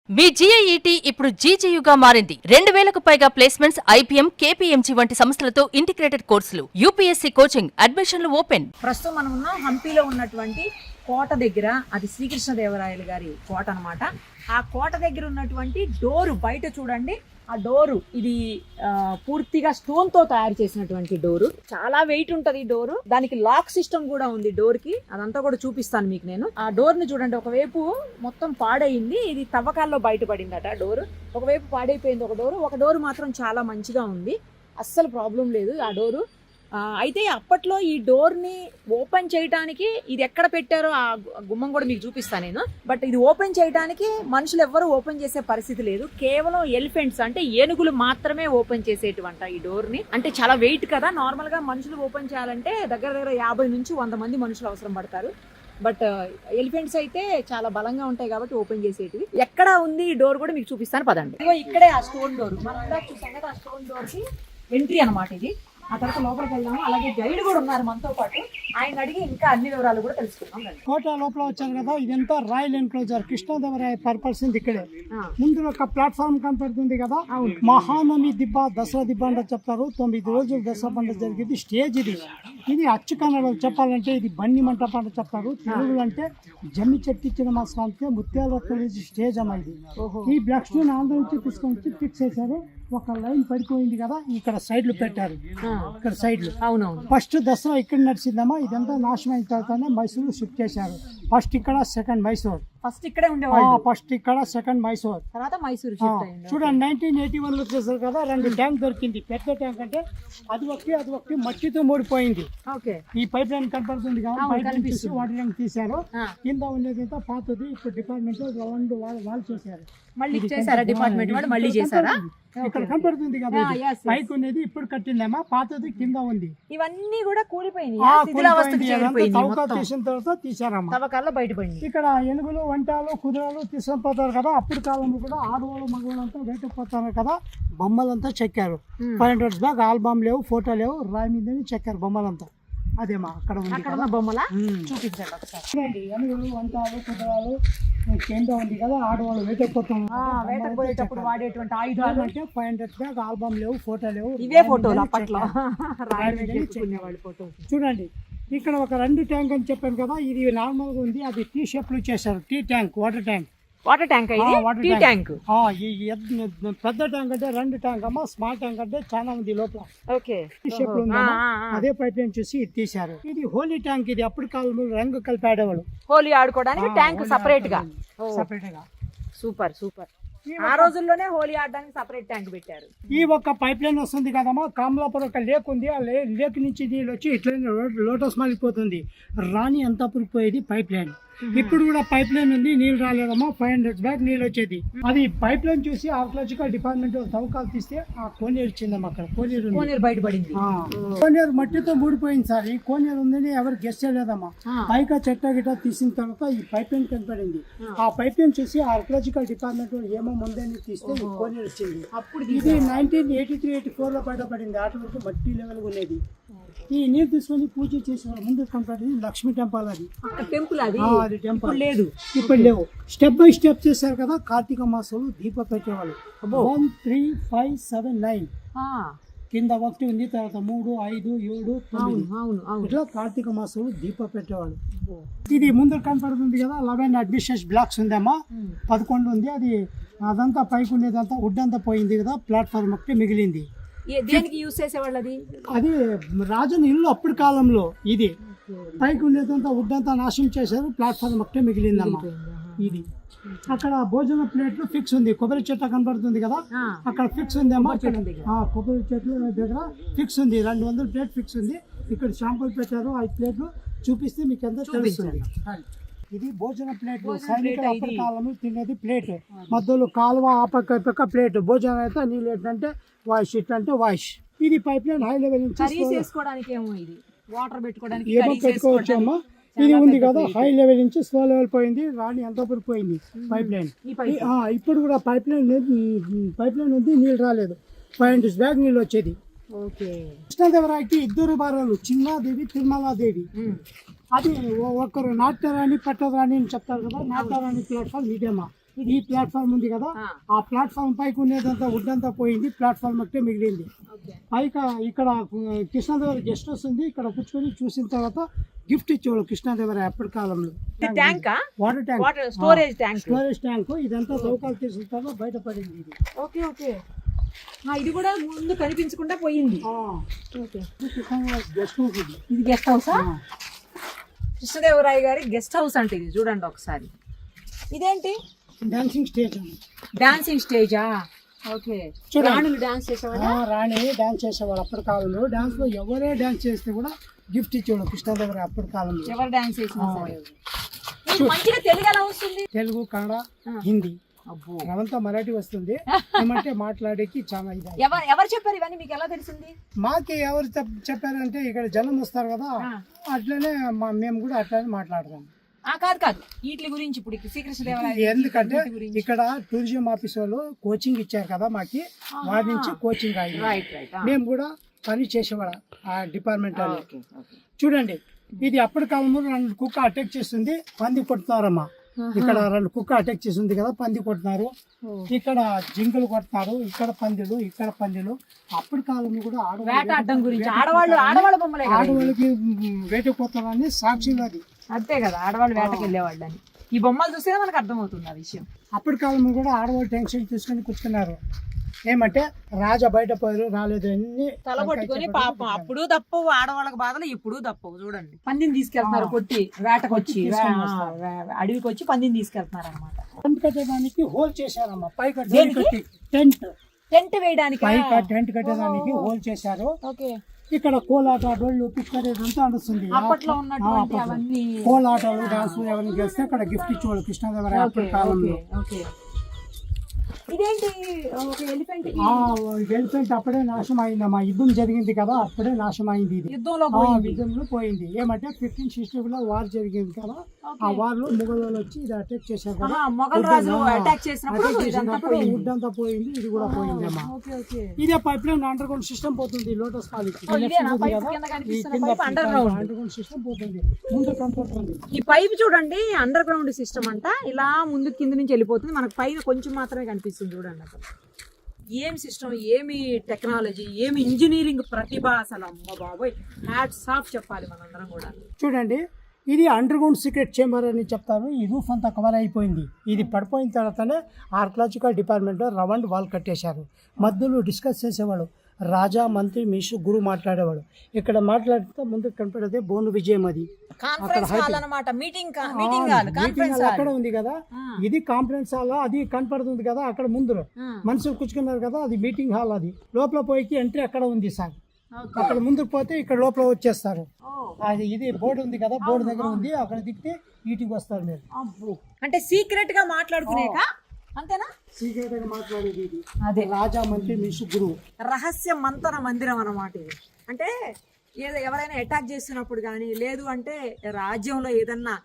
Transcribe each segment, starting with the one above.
మీ GIET ఇప్పుడు GGUగా మారింది. 2000కు పైగా ప్లేస్మెంట్స్, IPM, KPMG వంటి సంస్థలతో ఇంటిగ్రేటెడ్ కోర్సులు, UPSC కోచింగ్, అడ్మిషన్లు ఓపెన్. ప్రస్తుతం మనం ఉన్న హంపీలో ఉన్నటువంటి కోట దగ్గర, అది శ్రీకృష్ణదేవరాయలు గారి కోట అన్నమాట. ఆ కోట దగ్గర ఉన్నటువంటి డోరు బయట చూడండి. ఆ డోరు ఇది పూర్తిగా స్టోన్ తో తయారు చేసినటువంటి డోరు. చాలా వెయిట్ ఉంటది ఈ డోరు. దానికి లాక్ సిస్టమ్ కూడా ఉంది డోర్ కి. అదంతా కూడా చూపిస్తాను మీకు నేను. ఆ డోర్ ని చూడండి, ఒకవైపు మొత్తం పాడైంది, ఇది తవ్వకాల్లో బయటపడిందట డోరు. ఒకవైపు పాడైపోయింది ఒక డోరు మాత్రం చాలా మంచిగా ఉంది, అస్సలు ప్రాబ్లం లేదు ఆ డోరు. అయితే అప్పట్లో ఈ డోర్ని ఓపెన్ చేయడానికి ఇది ఎక్కడ పెట్టారో ఆ గుమ్మం కూడా మీకు చూపిస్తాను నేను. బట్ ఇది ఓపెన్ చేయడానికి మనుషులు ఎవ్వరూ ఓపెన్ చేసే పరిస్థితి లేదు. కేవలం ఎలిఫెంట్స్ అంటే ఏనుగులు మాత్రమే ఓపెన్ చేసేటువంటి ఈ డోర్ని. అంటే చాలా వెయిట్ కదా, నార్మల్ గా మనుషులు ఓపెన్ చేయాలంటే దగ్గర 50 నుంచి 100 మంది మనుషులు అవసరం పడతారు. బట్ ఎలిఫెంట్స్ అయితే చాలా బలంగా ఉంటాయి కాబట్టి ఓపెన్ చేసేటివి. ఎక్కడ ఉంది ఈ డోర్ కూడా మీకు చూపిస్తాను, పదండి. ఇక్కడే ఆ స్టోన్ డోర్, మనం చూసాం కదా, ఆ స్టోన్ డోర్ కి ఎంట్రీ అన్నమాట ఇది. ఆ తర్వాత లోపలికి వెళ్దాము. అలాగే గైడ్ కూడా ఉన్నారు మనతో పాటు, ఆయన అడిగి ఇంకా అన్ని వివరాలు కూడా తెలుసుకుందాం. కోట లోపల వచ్చారు కదా, ఇదంతా రాయల్ ఎన్క్లోజర్. కృష్ణదేవరాయ పరిపాలిసింది ఇక్కడే. ముందు ఒక ప్లాట్ఫామ్ కనపడుతుంది కదా, మహానవమి దిబ్బ, దసరా దిబ్బ అంటే చెప్తారు. 9 రోజులు దసరా పండుగ జరిగేది స్టేజ్ ఇది. ఇది అచ్చు కన్నడలో చెప్పాలంటే ఇది బన్ని మంటపం అంటే చెప్తారు. తెలుగులో అంటే జమ్మి చెట్టు ఇచ్చిన మా స్వామికి ముత్యాల స్టేజ్ అమ్మ ఇది. ఈ బ్లాక్ స్టోన్ ఆంధ్ర నుంచి తీసుకొని ఫిక్స్ చేశారు. ఒక లైన్ పడిపోయింది కదా, ఇక్కడ సైడ్లు పెట్టారు. ఇక్కడ సైడ్లు అవునవును. ఫస్ట్ దసరా ఇక్కడ నడిచిందమ్మా. ఇదంతా నాశనం అయిన తర్వాతనే మైసూరు షిఫ్ట్ చేశారు. ఫస్ట్ ఇక్కడ, సెకండ్ మైసూర్. ఫస్ట్ ఇక్కడే ఉండేవాళ్ళు. ఫస్ట్ ఇక్కడ, సెకండ్ మైసూర్, తర్వాత మైసూరు షిఫ్ట్ అయింది. చూడండి 1981 లో చేశారు కదా, 2 ట్యాంక్ దొరికింది. పెద్ద ట్యాంక్ అంటే అది ఒకటి మట్టితో మూడిపోయింది. ఈ పైప్ లైన్ కనపడుతుంది కదా, పైప్ లైన్ చూసి వాటర్ లైన్ తీశారు. కింద ఉండేది పాతది. ఇప్పుడు డిపార్ట్మెంట్ వాళ్ళు చేశారు. మళ్ళీ చేశారా డిపార్ట్మెంట్ వాళ్ళు? మళ్ళీ చేశారా? ఇక్కడ కనపడుతుంది కదా, పైకి ఉన్నది ఇప్పుడు కట్టిందేమా, పాతది కింద ఉంది. ఇవన్నీ కూడా కూలిపోయింది, తీసిన తర్వాత తీసారమ్మా. తవ్వకాల్లో బయటపడింది. ఇక్కడ ఏనుగులు, వంటాలు, కుదురాలు తీసుకొని పోతారు కదా. అప్పుడు కాలంలో కూడా ఆడవాళ్ళు మగవాళ్ళంతా వేటపోతారు కదా. బొమ్మలంతా చెక్కారు. 500 బ్యాగ్ ఆల్బమ్ లేవు, ఫోటో లేవు, రాయి మీద చెక్కారు బొమ్మలంతా. అదేమా అక్కడ ఉంది బొమ్మల చూపించండి ఒకసారి. చూడండి, ఏనుగులు, వంటాలు, కుదురాలు కింద ఉంది కదా. ఆడవాళ్ళు వేటపోయేటప్పుడు వాడేటువంటి ఆయుధాలు అంటే 500 బ్యాగ్ ఆల్బమ్ లేవు, ఫోటో లేవు, ఇవే ఫోటోలు అప్పట్లో. చూడండి, ఇక్కడ ఒక 2 ట్యాంక్ అని చెప్పాను కదా, ఇది నార్మల్ గా ఉంది. అది టీ షేప్ లో చేశారు. T tank, water tank. Water tank T tank. పెద్ద ట్యాంక్ అంటే 2 ట్యాంక్ అమ్మా. స్మాల్ ట్యాంక్ అంటే చాలా ఉంది లోపల. ఓకే, టీ షేప్ లో ఉంది. అదే పైప్ లైన్ చూసి తీశారు. ఇది హోలీ ట్యాంక్. ఇది అప్పుడు కాలంలో రంగు కలిపి ఆడేవాళ్ళు. హోలీ ఆడుకోవడానికి ట్యాంక్ సపరేట్ గా. Super super. ఆ రోజుల్లోనే హోలీ ఆడడానికి సపరేట్ ట్యాంక్ పెట్టారు. ఈ ఒక పైప్ లైన్ వస్తుంది కదమ్మా. కామలాపురం ఒక లేక్ ఉంది. ఆ లేక్ నుంచి నీళ్ళు వచ్చి ఇట్లా లోటస్ మాలిపోతుంది. రాణి అంతాపురికి పోయేది పైప్ లైన్. ఇప్పుడు కూడా పైప్ లైన్ ఉంది, నీళ్ళు రాలేదమ్మా. 500 బ్యాగ్ నీళ్ళు వచ్చేది. అది పైప్ లైన్ చూసి ఆర్కియాలజికల్ డిపార్ట్మెంట్ తవ్వకాలు తీస్తే ఆ కోనేరు వచ్చిందమ్మా. అక్కడ కోనేరు బయటపడింది. కోనేరు మట్టితో మూడిపోయింది సార్. ఈ కోనేరు ఉందని ఎవరు గెస్ట్ చేయలేదమ్మా. పైగా చెట్ట గిట్ట తీసిన తర్వాత ఈ పైప్ లైన్ కనపడింది. ఆ పైప్ లైన్ చూసి ఆర్కియాలజికల్ డిపార్ట్మెంట్ ఏమో ముందని తీస్తే ఈ కోనేరు వచ్చింది. అప్పుడు ఇది 1983-84 లో బయటపడింది. అటు వరకు మట్టి లెవెల్ ఉండేది. ఈ నీరు తీసుకొని పూజ చేసేవాళ్ళు. ముందు కనపడింది లక్ష్మీ టెంపుల్. అది టెంపుల్. అది టెంపుల్ లేదు, ఇప్పుడు లేవు. స్టెప్ బై స్టెప్ చేశారు కదా. కార్తీక మాసంలో దీప పెట్టేవాళ్ళు. 1, 3, 5, 7, 9 కింద 1 ఉంది, తర్వాత 3, 5, 7, 9 ఇట్లా కార్తీక మాసంలో దీప పెట్టేవాళ్ళు. ఇది ముందు కనపడుతుంది కదా, 11 అడ్మినిస్ట్రేషన్ బ్లాక్స్ ఉందమ్మా. 11 ఉంది. అది అదంతా పైకి ఉండేదంతా వుడ్ అంతా పోయింది కదా, ప్లాట్ఫామ్ ఒకటి మిగిలింది. దేనికి యూజ్ చేసేవాళ్ళు? అది రాజుని ఇల్లు అప్పుడు కాలంలో. ఇది పైకి ఉండేదంతా వుడ్ అంతా నాశనం చేశారు, ప్లాట్ఫామ్ ఒకటే మిగిలిందమ్మా. ఇది అక్కడ భోజన ప్లేట్లు ఫిక్స్ ఉంది. కొబ్బరి చెట్టు కనబడుతుంది కదా, అక్కడ ఫిక్స్ ఉంది అమ్మా. కొబ్బరి చెట్ల దగ్గర ఫిక్స్ ఉంది. 200 ప్లేట్ ఫిక్స్ ఉంది. ఇక్కడ షాంపులు పెట్టారు. 5 ప్లేట్లు చూపిస్తే మీకు ఎంత తెలుస్తుంది. ఇది భోజన ప్లేట్లు. సైనికులు అప్పటి కాలంలో తినేది ప్లేట్. మధ్యలో కాలువ ఆ పక్క ప్లేట్. భోజనం అయితే నీళ్ళు ఏంటంటే వాయిస్, ఇట్లంటే వాయిస్. ఇది పైప్ లైన్ హై లెవెల్ నుంచి వాటర్ పెట్టుకోవడానికి ఏమో పెట్టుకోవచ్చు అమ్మా. ఇది ఉంది కదా, హై లెవెల్ నుంచి స్లో లెవెల్ పోయింది. రాణి అంతపురం పోయింది పైప్ లైన్. ఇప్పుడు కూడా పైప్ లైన్ ఉంది, నీళ్ళు రాలేదు. 500 బ్యాగ్ నీళ్ళు వచ్చేది. కృష్ణదేవరాయకి 2 భార్యలు, చిన్నాదేవి, తిరుమలాదేవి. అది ఒకరు నాట్యరాణి, పట్టరాణి అని చెప్తారు కదా. నాట్యరాణి ప్లాట్ఫామ్ ఇదేమా. ఈ ప్లాట్ఫామ్ ఉంది కదా, ఆ ప్లాట్ఫామ్ పైకి ఉండేదంతా వుడ్ అంతా పోయింది, ప్లాట్ఫామ్ ఒకటే మిగిలింది. పైకి ఇక్కడ కృష్ణాదేవర గెస్ట్ హౌస్ ఉంది, ఇక్కడ కూర్చొని చూసిన తర్వాత గిఫ్ట్ ఇచ్చేవాళ్ళు కృష్ణాదేవర అప్పటి కాలంలో. వాటర్ ట్యాంక్, స్టోరేజ్ ట్యాంక్ ఇదంతా తవ్వకాలు చేసిన తర్వాత బయటపడింది ఇది. ఓకే ఓకే, ఇది కూడా ముందు కనిపించకుండా పోయింది. గెస్ట్ హౌస్ ఇది. ఇది గెస్ట్ హౌసా? కృష్ణదేవరాయ గారి గెస్ట్ హౌస్ అంటే ఇది చూడండి ఒకసారి. ఇదేంటి? Dancing stage. డాన్సింగ్ స్టేజా? ఓకే. రాణులు డాన్స్ చేసేవాళ్ళ? రాణి డాన్స్ చేసేవాళ్ళు అప్పటి కాలంలో. డాన్స్ లో ఎవరే డాన్స్ చేస్తే కూడా గిఫ్ట్ ఇచ్చేవాళ్ళు కృష్ణాదేవర అప్పటి కాలంలో. ఎవరు డాన్స్ చేసినా సరే. మంచిగా తెలుగు ఎలా వస్తుంది? తెలుగు, కన్నడ, హిందీ. అవంతా మరాఠీ వస్తుంది. ఏమంటే మాట్లాడేకి చాలా ఇది. ఎవరు చెప్పారు ఇవన్నీ మీకు ఎలా తెలిసింది? మాకి ఎవరు చెప్పారంటే ఇక్కడ జనం వస్తారు కదా, అట్లనే మేము కూడా అట్లనే మాట్లాడతాం. కాదు వీటి గురించి ఇప్పుడు శ్రీకృష్ణదేవరాయ ఎందుకంటే ఇక్కడ టూరిజం ఆఫీస్ వాళ్ళు కోచింగ్ ఇచ్చారు కదా మాకి, వారి నుంచి కోచింగ్ అయింది. మేము కూడా పని చేసేవాళ్ళం ఆ డిపార్ట్మెంట్ వాళ్ళు. చూడండి, ఇది అప్పటి కాలంలో 2 కుక్క అటాక్ చేస్తుంది, పంది కొడుతున్నారమ్మా. ఇక్కడ 2 కుక్క అటాక్ చేస్తుంది కదా, పంది కొడుతున్నారు. ఇక్కడ జింకలు కొడుతున్నారు, ఇక్కడ పందులు. అప్పటి కాలంలో కూడా ఆడవాళ్ళకి వేటకు పోతారని సాక్షులు అది. అంతే కదా, ఆడవాళ్ళు వేటకి వెళ్ళేవాళ్ళని. ఈ బొమ్మలు చూస్తే మనకు అర్థమవుతుంది ఆ విషయం. అప్పటి కాలంలో కూడా ఆడవాళ్ళు టెన్షన్ తీసుకొని కూర్చున్నారు. ఏమంటే రాజా బయట పోయారు, రాలేదు, అన్ని తలపట్టుకొని పాపం. అప్పుడు తప్పవు ఆడవాళ్ళకి బాధలు, ఇప్పుడు తప్పవు. చూడండి, పందిని తీసుకెళ్తున్నారు కొట్టి, వేటకొచ్చి అడవికి వచ్చి పందిని తీసుకెళ్తున్నారు అనమాట. టెంట్ కట్టడానికి హోల్ చేశారమ్మా. పైకి టెంట్ వేయడానికి టెంట్ కట్టడానికి హోల్ చేశారు. ఇక్కడ కోలాట, డొళ్ళు, పిక్కర్ ఇదంతా నడుస్తుంది. అప్పట్లో ఉన్నటువంటి అవన్నీ కోలాటలు, డాన్స్ ఎవరిని గెలిస్తే అక్కడ గిఫ్ట్ ఇచ్చేవాళ్ళు కృష్ణాదేవరాయ అప్పటి కాలంలో. ఇదేంటి? ఎలిఫెంట్ అప్పుడే నాశనం అయిందమ్మా. యుద్ధం జరిగింది కదా, అప్పుడే నాశనం అయింది. ఇది యుద్ధంలో పోయింది. ఏమంటే 1560లో వార్ జరిగింది కదా, ఆ వార్ లో మొఘలు వచ్చి ఇది అటాక్ చేశారు కదా, వుడ్ అంతా పోయింది. ఇది కూడా పోయింది అమ్మా. ఇదే pipe line under ground system పోతుంది. లోటస్ పాలికి అండర్ గ్రౌండ్ సిస్టమ్ పోతుంది, ముందు కనపడుతుంది. ఈ పైప్ చూడండి, అండర్ గ్రౌండ్ సిస్టమ్ అంట. ఇలా ముందు కింద నుంచి వెళ్ళిపోతుంది, మనకు పైన కొంచెం మాత్రమే కనిపిస్తుంది. చూడండి అసలు ఏం సిస్టమ్, ఏమి టెక్నాలజీ, ఏమి ఇంజనీరింగ్ ప్రతిభ. అసలు అమ్మ బాబోయ్, హ్యాట్స్ ఆఫ్ చెప్పాలి మనందరం కూడా. చూడండి, ఇది అండర్ గ్రౌండ్ సీక్రెట్ చేంబర్ అని చెప్తారు. ఈ రూఫ్ అంతా కవర్ అయిపోయింది. ఇది పడిపోయిన తర్వాతనే ఆర్కియాలజికల్ డిపార్ట్మెంట్లో రౌండ్ వాల్ కట్టేశారు. మధ్యలో డిస్కస్ చేసేవాడు రాజా, మంత్రి, మిషు, గురు మాట్లాడేవాడు. ఇక్కడ మాట్లాడితే ముందు కనపడేది బోను విజయం. అది అక్కడ ఉంది కదా, ఇది కాన్ఫరెన్స్ హాల్. అది కనపడుతుంది కదా అక్కడ ముందు మనుషులు కూర్చుకున్నారు కదా, అది మీటింగ్ హాల్. అది లోపల పోయి ఎంట్రీ అక్కడ ఉంది సార్. అక్కడ ముందుకు పోతే ఇక్కడ లోపల వచ్చేస్తారు. అది ఇది బోర్డు ఉంది కదా, బోర్డు దగ్గర ఉంది, అక్కడ దిగితే వీటికి వస్తారు మీరు. అంటే సీక్రెట్ గా మాట్లాడుకునేక అంతేనా? సీక్రెట్ గా మాట్లాడేది ఇది. అదే రాజా, మంత్రి, మిషు, గురువు రహస్య మంతన మందిరం అన్నమాట ఇది. అంటే ఎవరైనా అటాక్ చేస్తున్నప్పుడు కానీ, లేదు అంటే రాజ్యంలో ఏదన్నా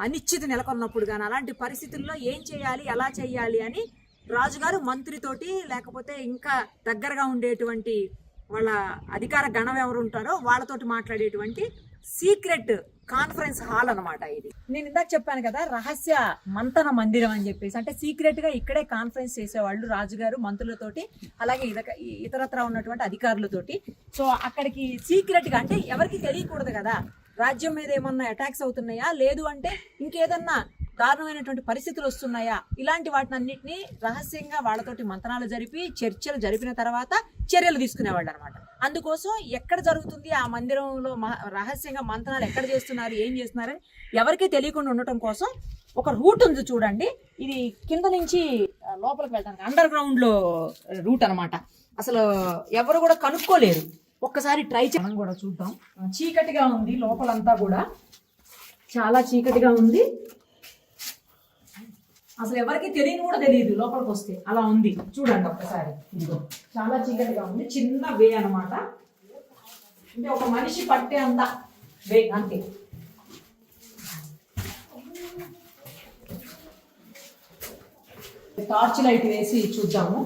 అనిశ్చితి నెలకొన్నప్పుడు కానీ, అలాంటి పరిస్థితుల్లో ఏం చేయాలి, ఎలా చేయాలి అని రాజుగారు మంత్రితోటి, లేకపోతే ఇంకా దగ్గరగా ఉండేటువంటి వాళ్ళ అధికార గణం ఎవరు ఉంటారో వాళ్ళతోటి మాట్లాడేటువంటి సీక్రెట్ కాన్ఫరెన్స్ హాల్ అన్నమాట ఇది. నేను ఇందాక చెప్పాను కదా, రహస్య మంతన మందిరం అని చెప్పేసి. అంటే సీక్రెట్ గా ఇక్కడే కాన్ఫరెన్స్ చేసేవాళ్ళు రాజుగారు మంత్రులతోటి, అలాగే ఇతరత్ర ఉన్నటువంటి అధికారులతోటి. సో అక్కడికి సీక్రెట్ గా, అంటే ఎవరికి తెలియకూడదు కదా, రాజ్యం మీద ఏమన్నా అటాక్స్ అవుతున్నాయా, లేదు అంటే ఇంకేదన్నా దారుణమైనటువంటి పరిస్థితులు వస్తున్నాయా, ఇలాంటి వాటిని అన్నింటినీ రహస్యంగా వాళ్ళతోటి మంతనాలు జరిపి, చర్చలు జరిపిన తర్వాత చర్యలు తీసుకునేవాళ్ళు అనమాట. అందుకోసం ఎక్కడ జరుగుతుంది ఆ మందిరంలో రహస్యంగా మంతనాలు ఎక్కడ చేస్తున్నారు, ఏం చేస్తున్నారని ఎవరికీ తెలియకుండా ఉండటం కోసం ఒక రూట్ ఉంది చూడండి. ఇది కింద నుంచి లోపలికి వెళ్తాను, అండర్ గ్రౌండ్ లో రూట్ అనమాట. అసలు ఎవరు కూడా కనుక్కోలేరు. ఒక్కసారి ట్రై చేయడం కూడా చూద్దాం. చీకటిగా ఉంది, లోపలంతా కూడా చాలా చీకటిగా ఉంది. అసలు ఎవరికి తెలియని కూడా తెలియదు లోపలికి వస్తే, అలా ఉంది. చూడండి ఒక్కసారి, ఇదిగో చాలా చీకటిగా ఉంది. చిన్న వే అనమాట, అంటే ఒక మనిషి పట్టే అంత వే అంతే. టార్చ్ లైట్ వేసి చూద్దాము.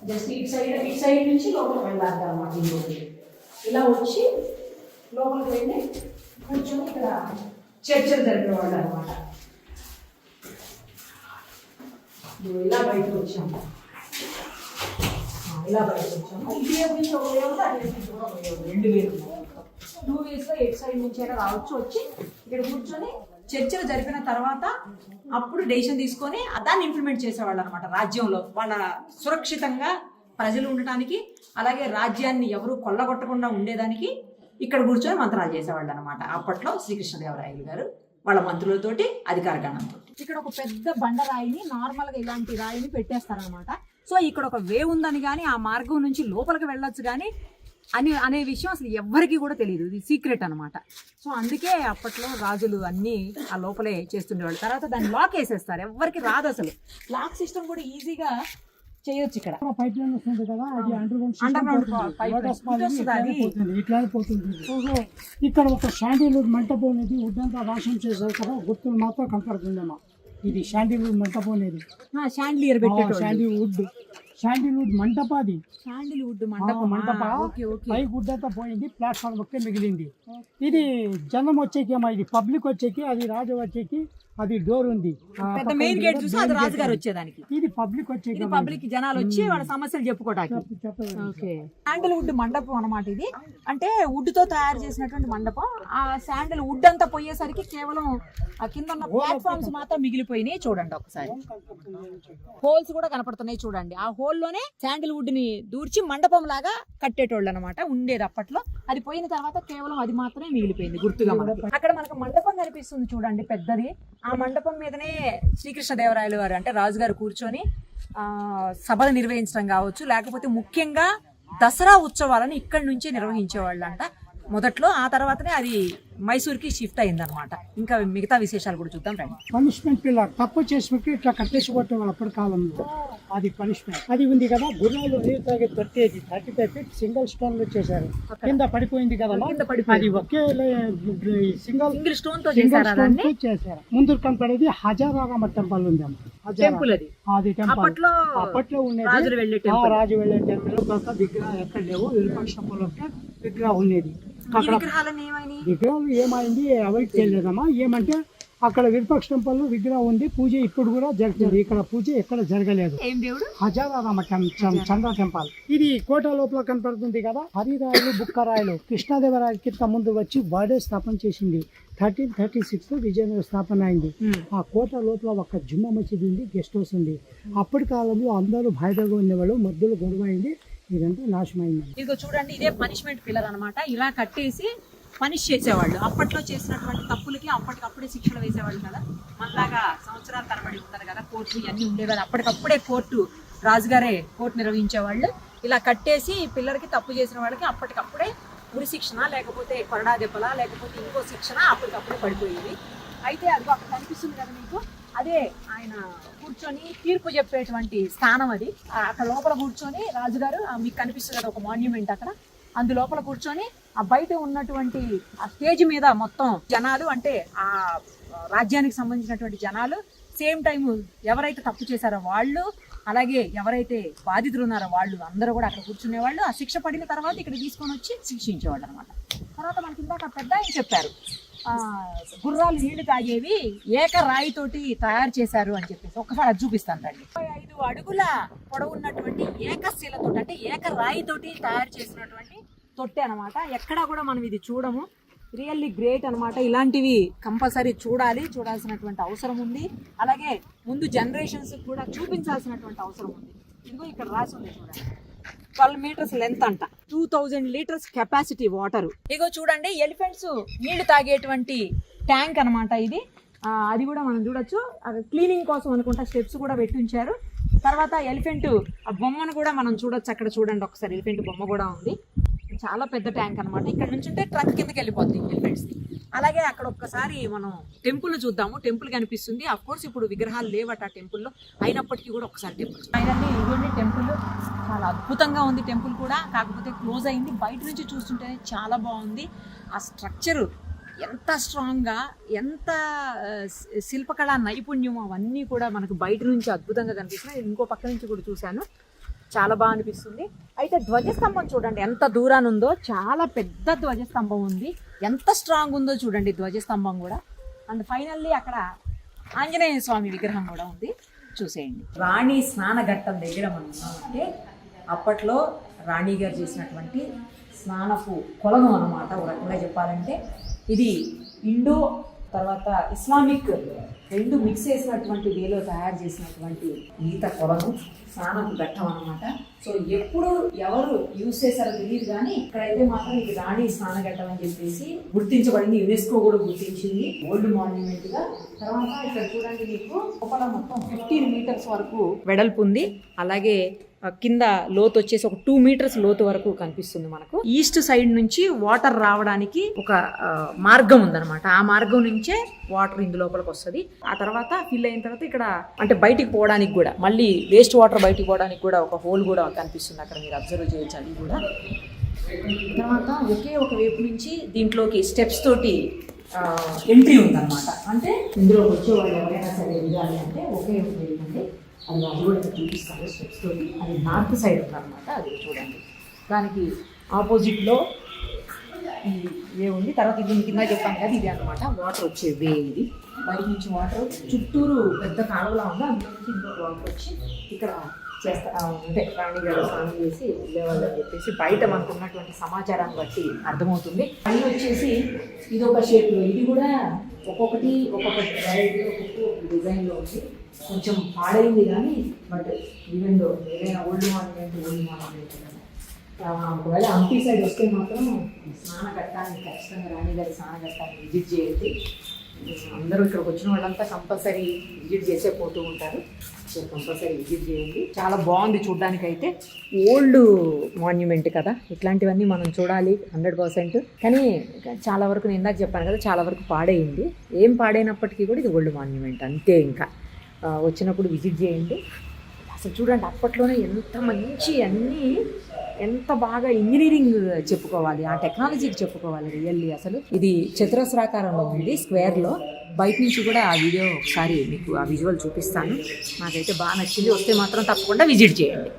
జస్ట్ ఇటు సైడ్ నుంచి లోపలికి వెళ్ళాలి అన్నమాట. ఇలా వచ్చి లోపలికి వెళ్ళి కూర్చొని ఇక్కడ చర్చలు జరిపేవాళ్ళు అనమాట. ఇలా బయటకు వచ్చాము, ఇలా బయటకు వచ్చాము. ఇటు వైపు నుంచి ఒక వేవ్, అటు వైపు నుంచి కూడా ఒక వేవ్, 2 వేలు. 2 వేస్లో ఎటు సైడ్ నుంచి అయినా రావచ్చు. వచ్చి ఇక్కడ కూర్చొని చర్చలు జరిపిన తర్వాత అప్పుడు డెసిషన్ తీసుకొని దాన్ని ఇంప్లిమెంట్ చేసేవాళ్ళు అనమాట. రాజ్యంలో వాళ్ళ సురక్షితంగా ప్రజలు ఉండటానికి, అలాగే రాజ్యాన్ని ఎవరు కొల్లగొట్టకుండా ఉండేదానికి ఇక్కడ కూర్చొని మంత్రాలు చేసేవాళ్ళు అనమాట. అప్పట్లో శ్రీకృష్ణదేవరాయలు గారు వాళ్ళ మంత్రులతోటి, అధికార గణంతో. ఇక్కడ ఒక పెద్ద బండరాయిని, నార్మల్గా ఇలాంటి రాయిని పెట్టేస్తారనమాట. సో ఇక్కడ ఒక వే ఉందని కానీ ఆ మార్గం నుంచి లోపలికి వెళ్ళొచ్చు కానీ అనే విషయం అసలు ఎవ్వరికి కూడా తెలియదు. ఇది సీక్రెట్ అనమాట. సో అందుకే అప్పట్లో రాజులు అన్నీ ఆ లోపలే చేస్తుండేవాళ్ళు. తర్వాత దాన్ని లాక్ వేసేస్తారు, ఎవ్వరికి రాదు అసలు. లాక్ సిస్టమ్ కూడా ఈజీగా చేయొచ్చు. ఇక్కడ పైప్ లైన్ వస్తుంది కదా, అది ఇట్లానే పోతుంది. ఇక్కడ ఒక శాండిల్వుడ్ మంటపం అనేది ఉడ్డంతా నాశనం చేశారు కదా, గుర్తులు మాత్రం కనపడుతుందమ్మా. ఇది శాండిల్వుడ్ మంటపం అనేది, శాండిలియర్ పెట్టేటోళ్ళు. శాండిల్వుడ్ మంటపాది, శాండిల్వుడ్ మంటప పై గుడ్డంతా పోయింది, ప్లాట్ఫామ్ ఒకే మిగిలింది. ఇది జనం వచ్చేకేమో, ఇది పబ్లిక్ వచ్చేకి, అది రాజు వచ్చేకి అది డోర్ ఉంది. పెద్ద మెయిన్ గేట్ చూసి అది రాజుగారు వచ్చేదానికి. ఇది పబ్లిక్ వచ్చేకి, పబ్లిక్ జనాలు వచ్చి వాళ్ళ సమస్యలు చెప్పుకోవడానికి. శాండిల్వుడ్ మండపం అన్నమాట ఇది. అంటే వుడ్ తో తయారు చేసినటువంటి మండపం. ఆ శాండిల్ వుడ్ అంతా పోయేసరికి కేవలం ఆ కింద ఉన్న ప్లాట్ఫామ్స్ మాత్రం మిగిలిపోయినాయి. చూడండి ఒకసారి, హోల్స్ కూడా కనపడుతున్నాయి చూడండి. ఆ హోల్ లోనే శాండిల్వుడ్ ని దూర్చి మండపం లాగా కట్టేటోళ్ళు అనమాట ఉండేది అప్పట్లో. అది పోయిన తర్వాత కేవలం అది మాత్రమే మిగిలిపోయింది గుర్తుగా. అక్కడ మనకు మండపం కనిపిస్తుంది చూడండి, పెద్దది. ఆ మండపం మీదనే శ్రీకృష్ణదేవరాయలు గారు అంటే రాజుగారు కూర్చొని సభలు నిర్వహించడం కావచ్చు, లేకపోతే ముఖ్యంగా దసరా ఉత్సవాలను ఇక్కడి నుంచే నిర్వహించేవాళ్ళు అంట మొదట్లో. ఆ తర్వాతనే అది మైసూర్కి షిఫ్ట్ అయిందనమాట. ఇంకా మిగతా విశేషాలు కూడా చూద్దాం రండి. పనిష్మెంట్ పిల్లర్ తప్పు చేసినట్టు ఇట్లా కట్టేసి కొట్టేవాళ్ళు అప్పటి కాలంలో. అది పనిష్మెంట్. అది ఉంది కదా, గుర్రాలు నీరు తాగే తొట్టేది 35 feet సింగిల్ స్టోన్ లో చేశారు. కింద పడిపోయింది కదా, అది ఒకే సింగిల్ స్టోన్ తో చేశారు. ముందు కనపడేది హజారామ టెంపుల్ ఉంది. అది టెంపుల్ అప్పట్లో ఉండేది, రాజు వెళ్ళే టెంపుల్. విగ్రహం ఎక్కడ లేవు, విరూపాక్ష విగ్రహం ఉండేది. విగ్రహాలు ఏమైంది అవాయిడ్ చేయలేదమ్మా. ఏమంటే అక్కడ విరూపాక్ష టెంపుల్ విగ్రహం ఉంది, పూజ ఇప్పుడు కూడా జరుగుతుంది. ఇక్కడ పూజ ఎక్కడ జరగలేదు. హజారామ చంద్ర టెంపుల్. ఇది కోట లోపల కనపడుతుంది కదా. హరిరాయలు, బుక్కరాయలు కృష్ణదేవరాయల కింద ముందు వచ్చి వాడే స్థాపన చేసింది. 1336 విజయనగర స్థాపన అయింది. ఆ కోట లోపల ఒక జుమ్మా మసీదు ఉంది, గెస్ట్ హౌస్ ఉంది. అప్పటి కాలంలో అందరూ బాధ్యతగా ఉండేవాళ్ళు, మధ్యలో గొడవ అయింది, ఇదంతా నాశనమైంది. ఇదిగో చూడండి, ఇదే పనిష్మెంట్ పిల్లర్ అనమాట. ఇలా కట్టేసి పనిష్ చేసేవాళ్ళు. అప్పట్లో చేసినటువంటి తప్పులకి అప్పటికప్పుడే శిక్షలు వేసేవాళ్ళు కదా. మనలాగా సంవత్సరాల తరబడి ఉంటారు కదా, కోర్టు ఇవన్నీ ఉండేవాళ్ళు. అప్పటికప్పుడే రాజుగారే కోర్టు నిర్వహించేవాళ్ళు. ఇలా కట్టేసి పిల్లలకి తప్పు చేసిన వాళ్ళకి అప్పటికప్పుడే ఉరి శిక్షణ, లేకపోతే కొరడా దెబ్బల, లేకపోతే ఇంకో శిక్షణ అప్పటికప్పుడే పడిపోయేది. అయితే అది అక్కడ కనిపిస్తుంది కదా మీకు, అదే ఆయన కూర్చొని తీర్పు చెప్పేటువంటి స్థానం. అది అక్కడ లోపల కూర్చొని రాజుగారు, మీకు కనిపిస్తుంది కదా ఒక మాన్యుమెంట్ అక్కడ, అందు లోపల కూర్చొని ఆ బయట ఉన్నటువంటి ఆ స్టేజ్ మీద మొత్తం జనాలు, అంటే ఆ రాజ్యానికి సంబంధించినటువంటి జనాలు, సేమ్ టైం ఎవరైతే తప్పు చేశారో వాళ్ళు, అలాగే ఎవరైతే బాధితులు ఉన్నారో వాళ్ళు అందరూ కూడా అక్కడ కూర్చునేవాళ్ళు. ఆ శిక్ష పడిన తర్వాత ఇక్కడ తీసుకొని వచ్చి శిక్షించేవాళ్ళు అనమాట. తర్వాత మనకి ఇందాక పెద్ద ఆయన చెప్పారు, గుర్రాలు నీళ్లు తాగేవి ఏక రాయితోటి తయారు చేశారు అని చెప్పేసి. ఒక్కసారి అది చూపిస్తాను రండి. 5 అడుగుల పొడవు ఉన్నటువంటి ఏకశిలతో, అంటే ఏక రాయితోటి తయారు చేసినటువంటి తొట్టె అనమాట. ఎక్కడా కూడా మనం ఇది చూడము. రియల్లీ గ్రేట్ అనమాట. ఇలాంటివి కంపల్సరీ చూడాల్సినటువంటి అవసరం ఉంది. అలాగే ముందు జనరేషన్స్ కూడా చూపించాల్సినటువంటి అవసరం ఉంది. ఇదిగో ఇక్కడ రాసి ఉంది చూడండి, 12 meters లెంత్ అంట, 2000 liters కెపాసిటీ వాటర్. ఇగో చూడండి, ఎలిఫెంట్స్ నీళ్లు తాగేటువంటి ట్యాంక్ అనమాట ఇది. అది కూడా మనం చూడొచ్చు. క్లీనింగ్ కోసం అనుకుంటా స్టెప్స్ కూడా పెట్టి ఉంచారు. తర్వాత ఎలిఫెంట్ ఆ బొమ్మను కూడా మనం చూడొచ్చు. అక్కడ చూడండి ఒకసారి, ఎలిఫెంట్ బొమ్మ కూడా ఉంది. చాలా పెద్ద ట్యాంక్ అనమాట. ఇక్కడ నుంచి ఉంటే ట్రక్ కిందకి వెళ్ళిపోద్ది ఎలిఫెంట్స్. అలాగే అక్కడ ఒక్కసారి మనం టెంపుల్ చూద్దాము. టెంపుల్ కనిపిస్తుంది. అఫ్ కోర్స్ ఇప్పుడు విగ్రహాలు లేవట ఆ టెంపుల్లో, అయినప్పటికీ కూడా ఒకసారి టెంపుల్. ఫైనల్లీ ఇదిగోండి టెంపుల్. చాలా అద్భుతంగా ఉంది టెంపుల్ కూడా, కాకపోతే క్లోజ్ అయింది. బయట నుంచి చూస్తుంటేనే చాలా బాగుంది. ఆ స్ట్రక్చరు ఎంత స్ట్రాంగ్గా, ఎంత శిల్పకళా నైపుణ్యం, అవన్నీ కూడా మనకు బయట నుంచి అద్భుతంగా కనిపిస్తున్నాయి. ఇంకో పక్క నుంచి కూడా చూశాను, చాలా బాగా అనిపిస్తుంది. అయితే ధ్వజస్తంభం చూడండి ఎంత దూరాన్ని ఉందో. చాలా పెద్ద ధ్వజస్తంభం ఉంది. ఎంత స్ట్రాంగ్ ఉందో చూడండి ధ్వజస్తంభం కూడా. అండ్ ఫైనల్లీ అక్కడ ఆంజనేయ స్వామి విగ్రహం కూడా ఉంది, చూసేయండి. రాణి స్నానఘట్టం దగ్గర మనం ఉన్నామంటే అప్పట్లో రాణి గారు చేసినటువంటి స్నానపు కొలను అన్నమాట. ఒక రకంగా చెప్పాలంటే ఇది ఇండో తర్వాత ఇస్లామిక్ రెండు మిక్స్ చేసినటువంటి వేలో తయారు చేసినటువంటి ఈత కొలను, స్నానపు ఘట్టం అన్నమాట. సో ఎప్పుడు ఎవరు యూజ్ చేశారో తెలియదు, కానీ ఇక్కడైతే మాత్రం ఇది రాణి స్నానఘట్టం అని చెప్పేసి గుర్తించబడింది. యునెస్కో కూడా గుర్తించింది వరల్డ్ మాన్యుమెంట్ గా. తర్వాత ఇక్కడ చూడండి, మీకు లోపల మొత్తం 15 మీటర్స్ వరకు వెడల్పు ఉంది. అలాగే కింద లోతు వచ్చేసి ఒక 2 మీటర్స్ లోతు వరకు కనిపిస్తుంది మనకు. ఈస్ట్ సైడ్ నుంచి వాటర్ రావడానికి ఒక మార్గం ఉందన్నమాట. ఆ మార్గం నుంచే వాటర్ ఇందు లోపలికి వస్తుంది. ఆ తర్వాత ఫిల్ అయిన తర్వాత ఇక్కడ అంటే బయటికి పోవడానికి కూడా, మళ్ళీ వేస్ట్ వాటర్ బయటికి పోవడానికి కూడా ఒక హోల్ కూడా కనిపిస్తుంది అక్కడ, మీరు అబ్జర్వ్ చేయొచ్చు అది కూడా. తర్వాత ఒకే ఒక వైపు నుంచి దీంట్లోకి స్టెప్స్ తోటి ఎంట్రీ ఉందన్నమాట. అంటే ఇందులోకి వచ్చేవాళ్ళు ఎవరైనా సరే వెళ్ళాలి అంటే ఒకే ఒక వెళ్ళండి. అది కూడా ఇక్కడ చూపిస్తాను స్టెప్స్ తోటి. అది నార్త్ సైడ్ ఉందన్నమాట, అది చూడండి. దానికి ఆపోజిట్లో ఈ వే ఉంది. తర్వాత ఇది కింద చెప్పాను కదా, ఇది అనమాట వాటర్ వచ్చే వే. ఇది బయట నుంచి వాటర్ చుట్టూరు పెద్ద కాలువలా ఉంది, అందులో నుంచి ఇంకొక వాటర్ వచ్చి ఇక్కడ అంటే రాణి గారు స్నానం చేసి వెళ్ళేవాళ్ళు అని చెప్పేసి బయట మనకు ఉన్నటువంటి సమాచారాన్ని బట్టి అర్థమవుతుంది. అన్నీ వచ్చేసి ఇది ఒక షేప్లో, ఇది కూడా ఒక్కొక్కటి ఒక్కొక్క డిజైన్లో ఉంది. కొంచెం పాడైంది కానీ బట్ ఈవెన్ ఏదైనా ఓల్డ్ మాన్యుమెంట్ ఒకవేళ హంపి సైడ్ వస్తే మాత్రం స్నానఘట్టాన్ని ఖచ్చితంగా రాణి గారి స్నానఘట్టాన్ని విజిట్ చేయండి. అందరూ ఇక్కడికి వచ్చిన వాళ్ళంతా కంపల్సరీ విజిట్ చేసే పోతూ ఉంటారు. సో కంపల్సరీ విజిట్ చేయండి. చాలా బాగుంది చూడడానికి. అయితే ఓల్డ్ మాన్యుమెంట్ కదా, ఇట్లాంటివన్నీ మనం చూడాలి 100%. కానీ చాలా వరకు నేను ఇందాక చెప్పాను కదా, చాలా వరకు పాడైంది. ఏం పాడైనప్పటికీ కూడా ఇది ఓల్డ్ మాన్యుమెంట్ అంతే. ఇంకా వచ్చినప్పుడు విజిట్ చేయండి. అసలు చూడండి అప్పట్లోనే ఎంత మంచి అన్నీ, ఎంత బాగా ఇంజనీరింగ్ చెప్పుకోవాలి, ఆ టెక్నాలజీకి చెప్పుకోవాలి రియల్లీ. అసలు ఇది చతురస్రాకారంలో ఉంది, స్క్వేర్లో. బయట నుంచి కూడా ఆ వీడియో ఒకసారి మీకు ఆ విజువల్ చూపిస్తాను. నాకైతే బాగా నచ్చింది. వస్తే మాత్రం తప్పకుండా విజిట్ చేయండి.